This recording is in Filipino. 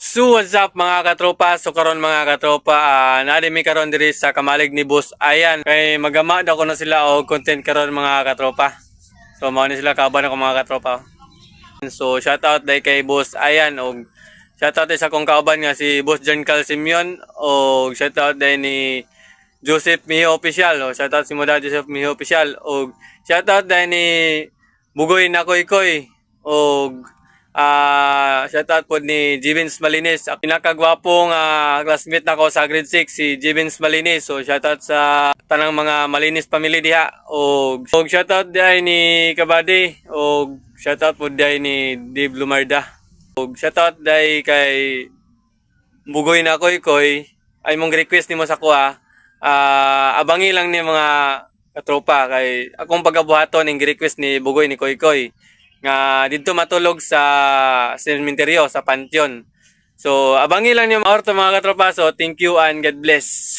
So what's up mga katropa? So karon mga katropa, naadi mi karon diri sa kamalig ni Boss Ayan. Kay magama daw ko na sila og content karon mga katropa. So mao ni sila kaban ako mga katropa. So shoutout dai kay Boss Ayan og shoutout sa akong kauban nga si Boss John Cal Simeon og shoutout dai ni Joseph Miho Official. O shoutout si Moda Joseph Miho Official og shoutout dai ni Bugoy Nakoy Koy og shoutout po ni Jivins Malinis. Ang pinakagwapong classmate nako sa grade 6 si Jivins Malinis. So shoutout sa tanang mga Malinis family diha. Og shoutout diay ni Kabady og shoutout po diay ni Dave Lumarda. Og shoutout diay kay Bugoy na koy koy. Ay mong request nimo sa kuha. Abangi lang ni mga katropa kay akong pagabuhaton ning request ni Bugoy ni Koy Koy nga dito matulog sa sementeryo sa Panteon. So abangi lang niyo mga orto mga katropa. So thank you and God bless.